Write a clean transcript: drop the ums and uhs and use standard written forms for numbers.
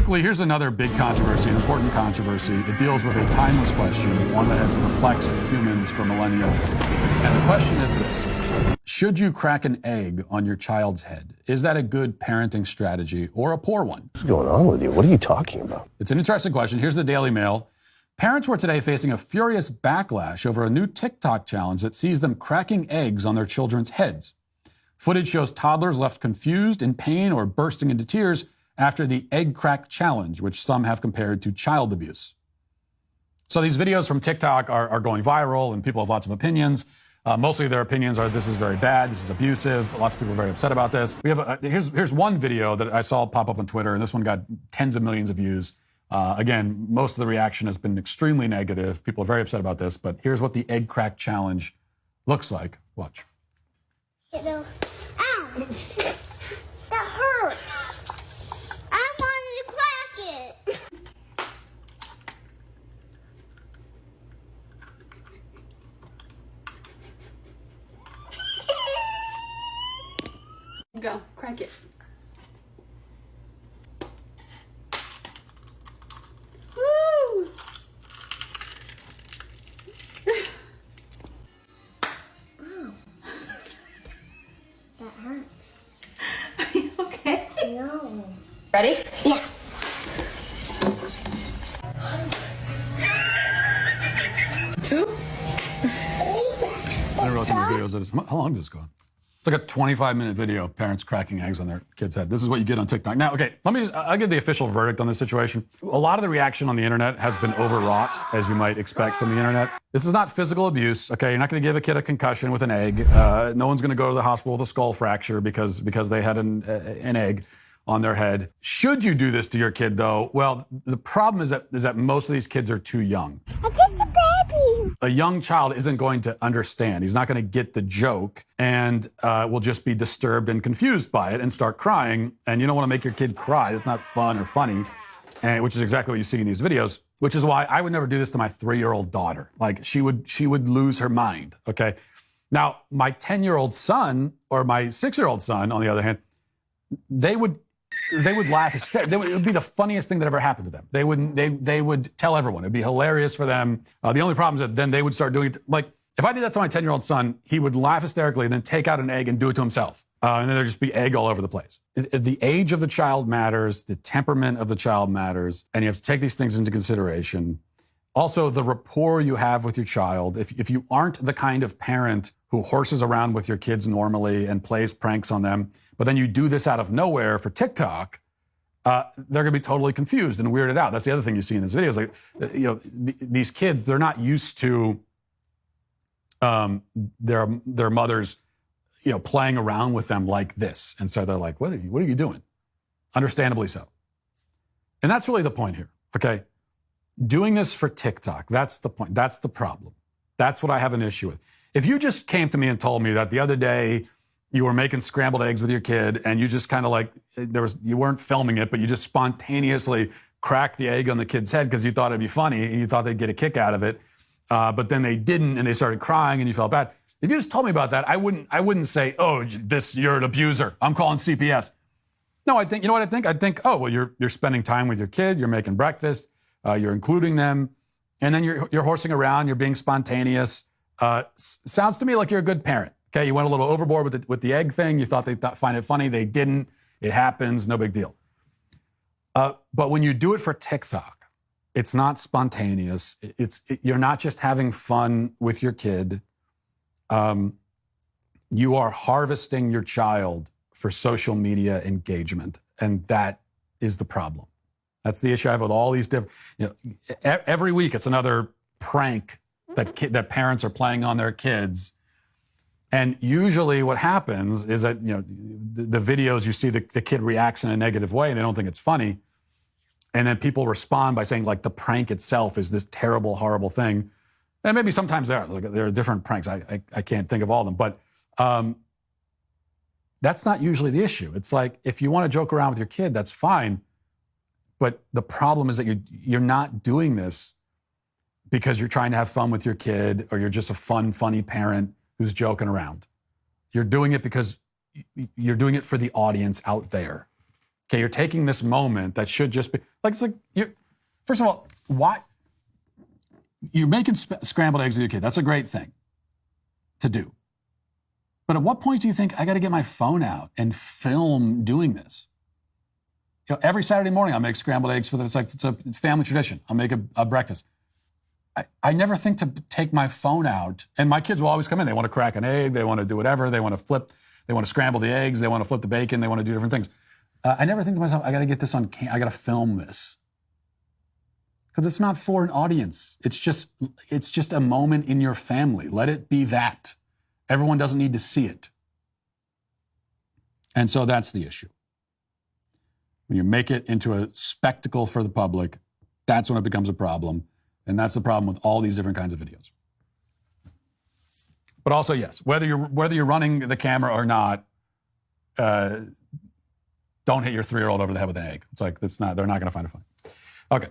Quickly, here's another big controversy, an important controversy. It deals with a timeless question, one that has perplexed humans for millennia. And the question is this: should you crack an egg on your child's head? Is that a good parenting strategy or a poor one? What's going on with you? What are you talking about? It's an interesting question. Here's the Daily Mail. Parents were today facing a furious backlash over a new TikTok challenge that sees them cracking eggs on their children's heads. Footage shows toddlers left confused, in pain, or bursting into tears after the egg crack challenge, which some have compared to child abuse. So these videos from TikTok are going viral, and people have lots of opinions. Mostly their opinions are this is very bad, this is abusive. Lots of people are very upset about this. We have here's one video that I saw pop up on Twitter, and this one got tens of millions of views. Again, most of the reaction has been extremely negative. People are very upset about this, but here's what the egg crack challenge looks like. Watch. Ow! That hurt! I wanted to crack it! Go, crack it. Woo! Ow. That hurts. Are you okay? No. Ready? Yeah. Two? I didn't realize some of the videos that how long does this go on? It's like a 25-minute video of parents cracking eggs on their kids' head. This is what you get on TikTok. Now, okay, I'll give the official verdict on this situation. A lot of the reaction on the internet has been overwrought, as you might expect from the internet. This is not physical abuse, okay? You're not gonna give a kid a concussion with an egg. No one's gonna go to the hospital with a skull fracture because they had an egg on their head. Should you do this to your kid, though? Well, the problem is that most of these kids are too young. It's just a baby. A young child isn't going to understand. He's not going to get the joke and will just be disturbed and confused by it and start crying. And you don't want to make your kid cry. That's not fun or funny, which is exactly what you see in these videos, which is why I would never do this to my 3-year-old daughter. Like, she would lose her mind, okay? Now, my 10-year-old son or my 6-year-old son, on the other hand, they would laugh hysterically. It would be the funniest thing that ever happened to them. They would tell everyone. It'd be hilarious for them. The only problem is that then they would start doing it. Like, if I did that to my 10-year-old son, he would laugh hysterically and then take out an egg and do it to himself. And then there'd just be egg all over the place. The age of the child matters. The temperament of the child matters. And you have to take these things into consideration. Also, the rapport you have with your child. If you aren't the kind of parent who horses around with your kids normally and plays pranks on them, but then you do this out of nowhere for TikTok, they're going to be totally confused and weirded out. That's the other thing you see in these videos. Like, these kids, they're not used to their mothers, playing around with them like this, and so they're like, "What are you doing?" Understandably so. And that's really the point here. Okay, doing this for TikTok. That's the point. That's the problem. That's what I have an issue with. If you just came to me and told me that the other day you were making scrambled eggs with your kid and you just kind of like, you weren't filming it, but you just spontaneously cracked the egg on the kid's head because you thought it'd be funny and you thought they'd get a kick out of it, but then they didn't and they started crying and you felt bad. If you just told me about that, I wouldn't say, "Oh, you're an abuser. I'm calling CPS." No, I think, you know what I think? I think, oh, well, you're spending time with your kid, you're making breakfast, you're including them, and then you're horsing around, you're being spontaneous. Sounds to me like you're a good parent. Okay, you went a little overboard with the egg thing. You thought they'd find it funny. They didn't. It happens. No big deal. But when you do it for TikTok, it's not spontaneous. You're not just having fun with your kid. You are harvesting your child for social media engagement, and that is the problem. That's the issue I have with all these different. Every week it's another prank that parents are playing on their kids. And usually what happens is that, the videos, you see the kid reacts in a negative way and they don't think it's funny. And then people respond by saying, like, the prank itself is this terrible, horrible thing. And maybe sometimes there are different pranks. I can't think of all of them. But that's not usually the issue. It's like, if you want to joke around with your kid, that's fine. But the problem is that you're not doing this because you're trying to have fun with your kid or you're just a funny parent who's joking around. You're doing it because you're doing it for the audience out there. Okay, you're taking this moment that should just be like, it's like, first of all, why? You're making scrambled eggs with your kid. That's a great thing to do. But at what point do you think I got to get my phone out and film doing this? Every Saturday morning I'll make scrambled eggs it's a family tradition. I'll make a breakfast. I never think to take my phone out, and my kids will always come in. They want to crack an egg. They want to do whatever. They want to flip. They want to scramble the eggs. They want to flip the bacon. They want to do different things. I never think to myself, I got to get this on I got to film this. Because it's not for an audience. It's just a moment in your family. Let it be that. Everyone doesn't need to see it. And so that's the issue. When you make it into a spectacle for the public, that's when it becomes a problem. And that's the problem with all these different kinds of videos. But also, yes, whether you're running the camera or not, don't hit your 3-year-old over the head with an egg. It's like, they're not going to find it funny. Okay.